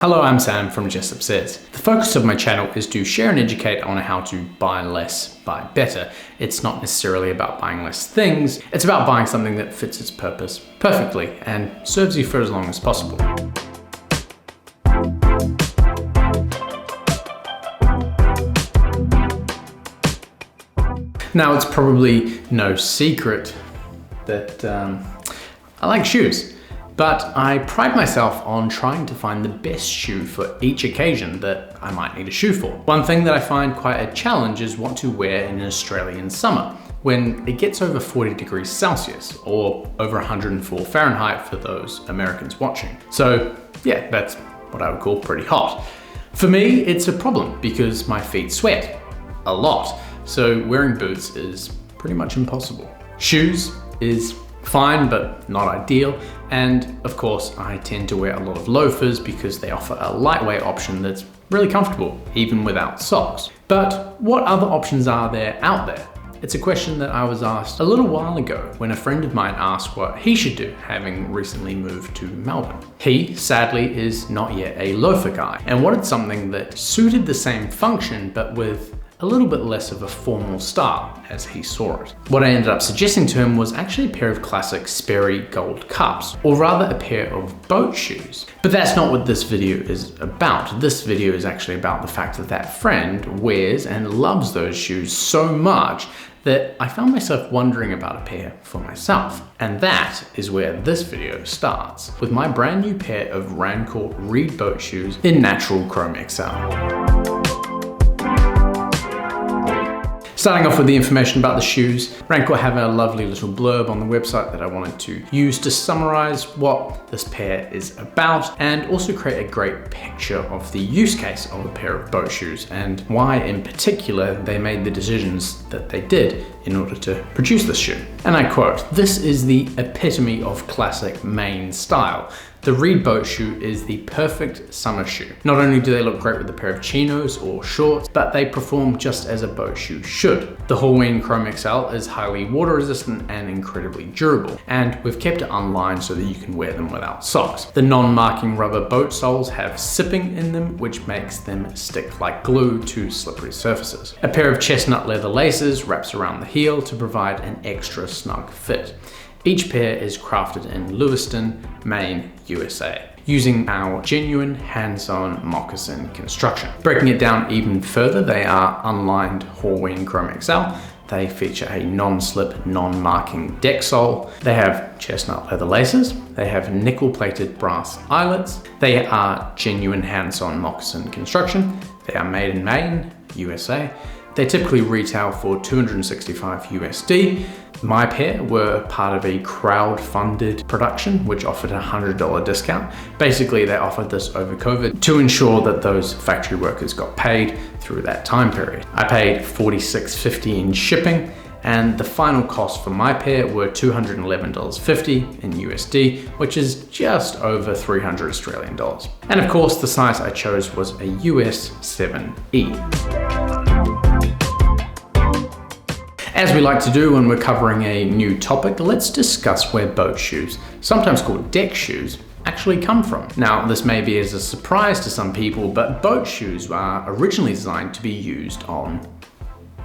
Hello, I'm Sam from Jessup Says. The focus of my channel is to share and educate on how to buy less, buy better. It's not necessarily about buying less things, it's about buying something that fits its purpose perfectly and serves you for as long as possible. Now, it's probably no secret that I like shoes. But I pride myself on trying to find the best shoe for each occasion that I might need a shoe for. One thing that I find quite a challenge is what to wear in an Australian summer, when it gets over 40 degrees Celsius, or over 104 Fahrenheit for those Americans watching. So yeah, that's what I would call pretty hot. For me, it's a problem because my feet sweat a lot, so wearing boots is pretty much impossible. Shoes is fine, but not ideal. And of course, I tend to wear a lot of loafers because they offer a lightweight option that's really comfortable, even without socks. But what other options are there out there? It's a question that I was asked a little while ago when a friend of mine asked what he should do, having recently moved to Melbourne. He, sadly, is not yet a loafer guy and wanted something that suited the same function, but with a little bit less of a formal style as he saw it. What I ended up suggesting to him was actually a pair of classic Sperry gold cups, or rather a pair of boat shoes. But that's not what this video is about. This video is actually about the fact that that friend wears and loves those shoes so much that I found myself wondering about a pair for myself. And that is where this video starts, with my brand new pair of Rancor Reed boat shoes in natural Chrome XL. Starting off with the information about the shoes, Rancor have a lovely little blurb on the website that I wanted to use to summarize what this pair is about and also create a great picture of the use case of a pair of boat shoes and why in particular they made the decisions that they did in order to produce this shoe. And I quote, "This is the epitome of classic Maine style. The Reed boat shoe is the perfect summer shoe. Not only do they look great with a pair of chinos or shorts, but they perform just as a boat shoe should. The Horween Chrome XL is highly water resistant and incredibly durable, and we've kept it unlined so that you can wear them without socks. The non-marking rubber boat soles have sipping in them, which makes them stick like glue to slippery surfaces. A pair of chestnut leather laces wraps around the heel to provide an extra snug fit. Each pair is crafted in Lewiston, Maine, USA, using our genuine hand-sewn moccasin construction. Breaking it down even further, they are unlined Horween Chrome XL. They feature a non-slip, non-marking deck sole. They have chestnut leather laces. They have nickel-plated brass eyelets. They are genuine hand-sewn moccasin construction. They are made in Maine, USA. They typically retail for $265 USD. My pair were part of a crowd-funded production, which offered a $100 discount. Basically, they offered this over COVID to ensure that those factory workers got paid through that time period. I paid $46.50 in shipping, and the final cost for my pair were $211.50 in USD, which is just over 300 Australian dollars. And of course, the size I chose was a US 7E. As we like to do when we're covering a new topic, let's discuss where boat shoes, sometimes called deck shoes, actually come from. Now, this may be as a surprise to some people, but boat shoes are originally designed to be used on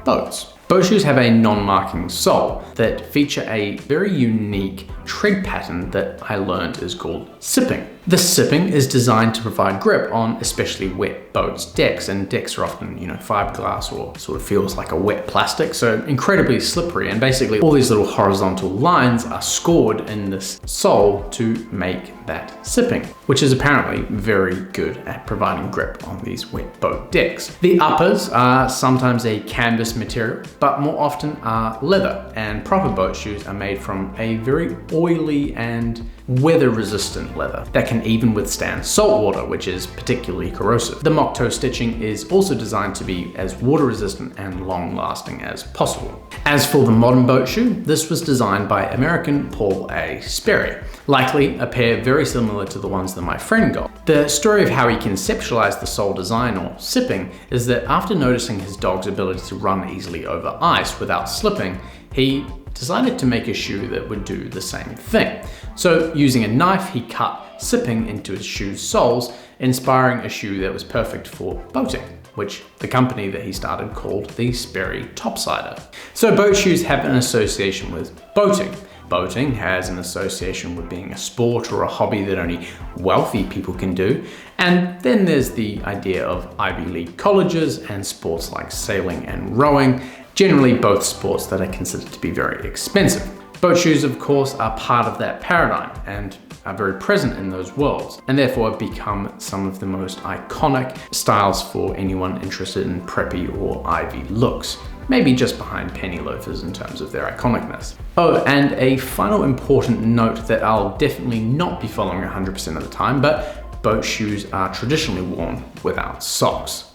boats. Boat shoes have a non-marking sole that feature a very unique tread pattern that I learned is called sipping. The sipping is designed to provide grip on especially wet boats' decks, and decks are often, fiberglass or sort of feels like a wet plastic, so incredibly slippery, and basically all these little horizontal lines are scored in this sole to make that sipping, which is apparently very good at providing grip on these wet boat decks. The uppers are sometimes a canvas material, but more often are leather, and proper boat shoes are made from a very oily and weather-resistant leather that can even withstand salt water, which is particularly corrosive. The mock toe stitching is also designed to be as water-resistant and long-lasting as possible. As for the modern boat shoe, this was designed by American Paul A. Sperry, likely a pair very similar to the ones that my friend got. The story of how he conceptualized the sole design, or sipping, is that after noticing his dog's ability to run easily over ice without slipping, he decided to make a shoe that would do the same thing. So using a knife, he cut sipping into his shoe's soles, inspiring a shoe that was perfect for boating, which the company that he started called the Sperry Topsider. So boat shoes have an association with boating. Boating has an association with being a sport or a hobby that only wealthy people can do. And then there's the idea of Ivy League colleges and sports like sailing and rowing, generally both sports that are considered to be very expensive. Boat shoes, of course, are part of that paradigm and are very present in those worlds, and therefore have become some of the most iconic styles for anyone interested in preppy or Ivy looks. Maybe just behind penny loafers in terms of their iconicness. Oh, and a final important note that I'll definitely not be following 100% of the time, but boat shoes are traditionally worn without socks.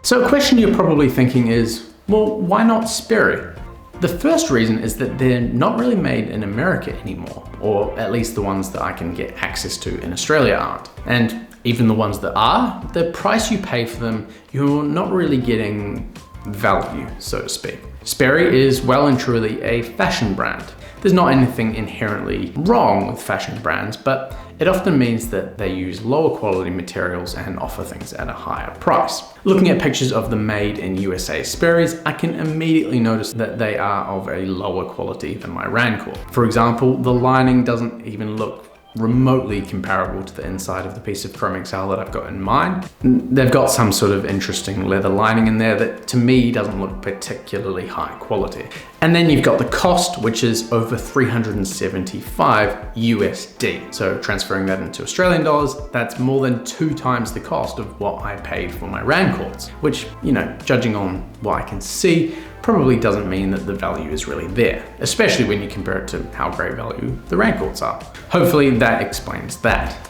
So a question you're probably thinking is, well, why not Sperry? The first reason is that they're not really made in America anymore, or at least the ones that I can get access to in Australia aren't. And even the ones that are, the price you pay for them, you're not really getting value, so to speak. Sperry is well and truly a fashion brand. There's not anything inherently wrong with fashion brands, but it often means that they use lower quality materials and offer things at a higher price. Looking at pictures of the made in USA Sperry's, I can immediately notice that they are of a lower quality than my Rancor. For example, the lining doesn't even look remotely comparable to the inside of the piece of Chrome XL that I've got in mine. They've got some sort of interesting leather lining in there that to me doesn't look particularly high quality. And then you've got the cost, which is over 375 USD. So transferring that into Australian dollars, that's more than 2 times the cost of what I paid for my Rancors, which, you know, judging on what I can see, probably doesn't mean that the value is really there, especially when you compare it to how great value the Rancors are. Hopefully that explains that.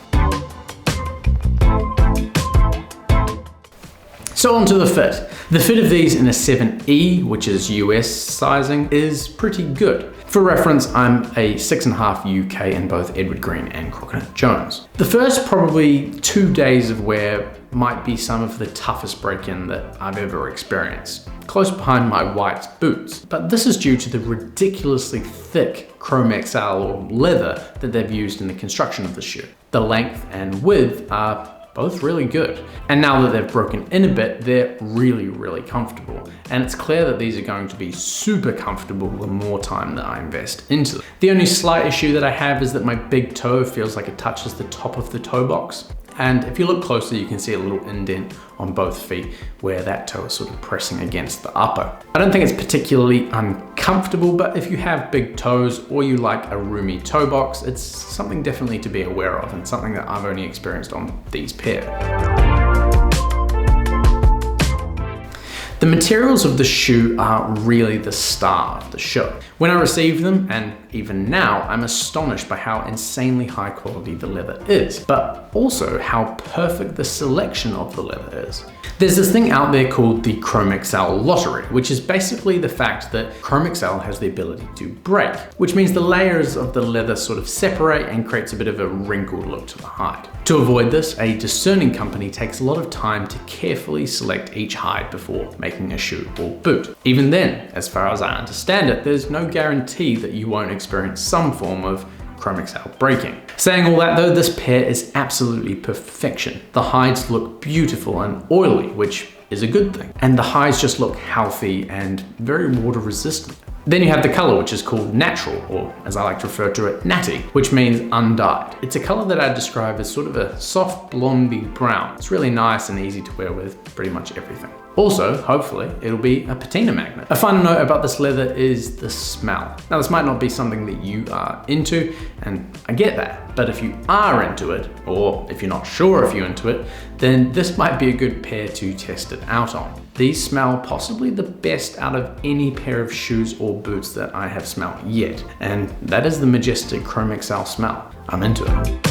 So on to the fit. The fit of these in a 7E, which is US sizing, is pretty good. For reference, I'm a 6.5 UK in both Edward Green and Crocodile Jones. The first probably 2 days of wear might be some of the toughest break-in that I've ever experienced, close behind my white boots. But this is due to the ridiculously thick Chrome XL or leather that they've used in the construction of the shoe. The length and width are both really good. And now that they've broken in a bit, they're really, really comfortable. And it's clear that these are going to be super comfortable the more time that I invest into them. The only slight issue that I have is that my big toe feels like it touches the top of the toe box. And if you look closer, you can see a little indent on both feet where that toe is sort of pressing against the upper. I don't think it's particularly uncomfortable, but if you have big toes or you like a roomy toe box, it's something definitely to be aware of and something that I've only experienced on these pair. The materials of the shoe are really the star of the show. When I received them, and even now, I'm astonished by how insanely high quality the leather is, but also how perfect the selection of the leather is. There's this thing out there called the Chrome XL lottery, which is basically the fact that Chrome XL has the ability to break, which means the layers of the leather sort of separate and creates a bit of a wrinkled look to the hide. To avoid this, a discerning company takes a lot of time to carefully select each hide before making a shoe or boot. Even then, as far as I understand it, there's no guarantee that you won't experience some form of Chrome XL breaking. Saying all that though, this pair is absolutely perfection. The hides look beautiful and oily, which is a good thing. And the hides just look healthy and very water resistant. Then you have the color, which is called natural, or as I like to refer to it, natty, which means undyed. It's a color that I describe as sort of a soft blondie brown. It's really nice and easy to wear with pretty much everything. Also, hopefully, it'll be a patina magnet. A final note about this leather is the smell. Now, this might not be something that you are into, and I get that, but if you are into it, or if you're not sure if you're into it, then this might be a good pair to test it out on. These smell possibly the best out of any pair of shoes or boots that I have smelled yet, and that is the majestic Chrome XL smell. I'm into it.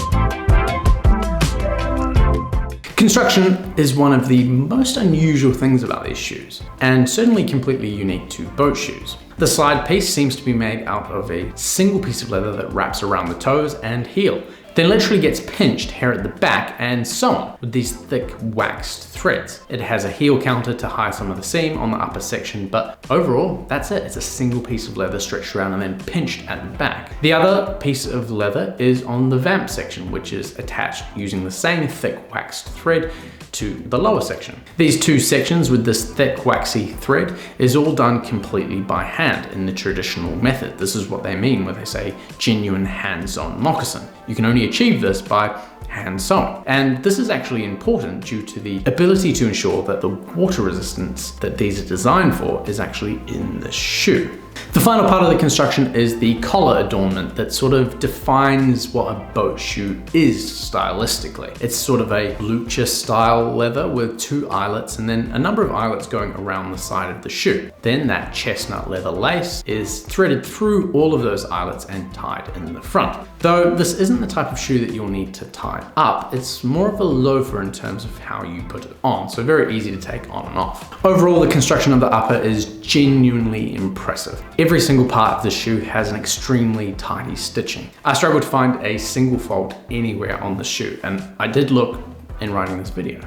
Construction is one of the most unusual things about these shoes, and certainly completely unique to boat shoes. The slide piece seems to be made out of a single piece of leather that wraps around the toes and heel, then literally gets pinched here at the back and sewn with these thick waxed threads. It has a heel counter to hide some of the seam on the upper section, but overall, that's it. It's a single piece of leather stretched around and then pinched at the back. The other piece of leather is on the vamp section, which is attached using the same thick waxed thread to the lower section. These two sections with this thick waxy thread is all done completely by hand in the traditional method. This is what they mean when they say genuine hand-sewn moccasin. You can only achieve this by hand sewn. And this is actually important due to the ability to ensure that the water resistance that these are designed for is actually in the shoe. The final part of the construction is the collar adornment that sort of defines what a boat shoe is stylistically. It's sort of a lucha style leather with two eyelets and then a number of eyelets going around the side of the shoe. Then that chestnut leather lace is threaded through all of those eyelets and tied in the front. Though this isn't the type of shoe that you'll need to tie up, it's more of a loafer in terms of how you put it on, so very easy to take on and off. Overall, the construction of the upper is genuinely impressive. Every single part of the shoe has an extremely tidy stitching. I struggled to find a single fault anywhere on the shoe, and I did look in writing this video.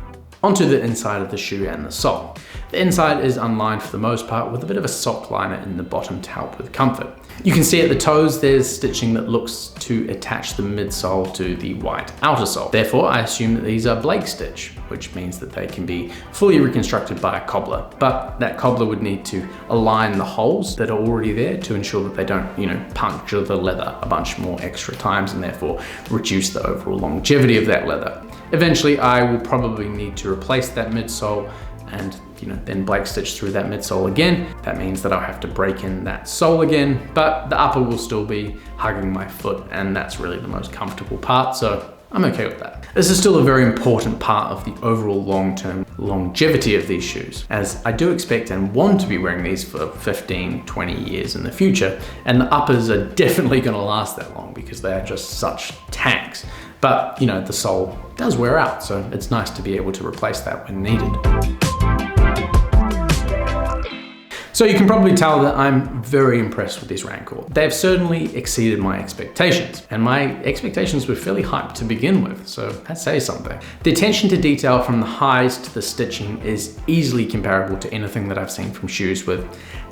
Onto the inside of the shoe and the sole. The inside is unlined for the most part with a bit of a sock liner in the bottom to help with comfort. You can see at the toes there's stitching that looks to attach the midsole to the white outer sole. Therefore, I assume that these are Blake stitch, which means that they can be fully reconstructed by a cobbler. But that cobbler would need to align the holes that are already there to ensure that they don't, puncture the leather a bunch more extra times and therefore reduce the overall longevity of that leather. Eventually, I will probably need to replace that midsole and then Blake stitch through that midsole again. That means that I'll have to break in that sole again, but the upper will still be hugging my foot, and that's really the most comfortable part, so I'm okay with that. This is still a very important part of the overall long-term longevity of these shoes, as I do expect and want to be wearing these for 15, 20 years in the future, and the uppers are definitely gonna last that long because they are just such tanks. But, the sole does wear out, so it's nice to be able to replace that when needed. So you can probably tell that I'm very impressed with these Rancor. They've certainly exceeded my expectations, and my expectations were fairly hyped to begin with, so that says something. The attention to detail from the highs to the stitching is easily comparable to anything that I've seen from shoes with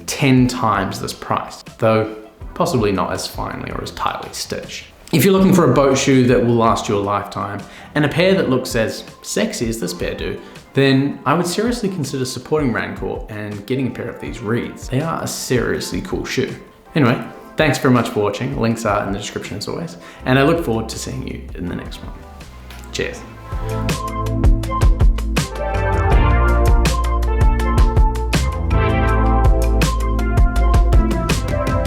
10 times this price, though possibly not as finely or as tightly stitched. If you're looking for a boat shoe that will last you a lifetime, and a pair that looks as sexy as this pair do, then I would seriously consider supporting Rancor and getting a pair of these Reeds. They are a seriously cool shoe. Anyway, thanks very much for watching. Links are in the description as always, and I look forward to seeing you in the next one. Cheers.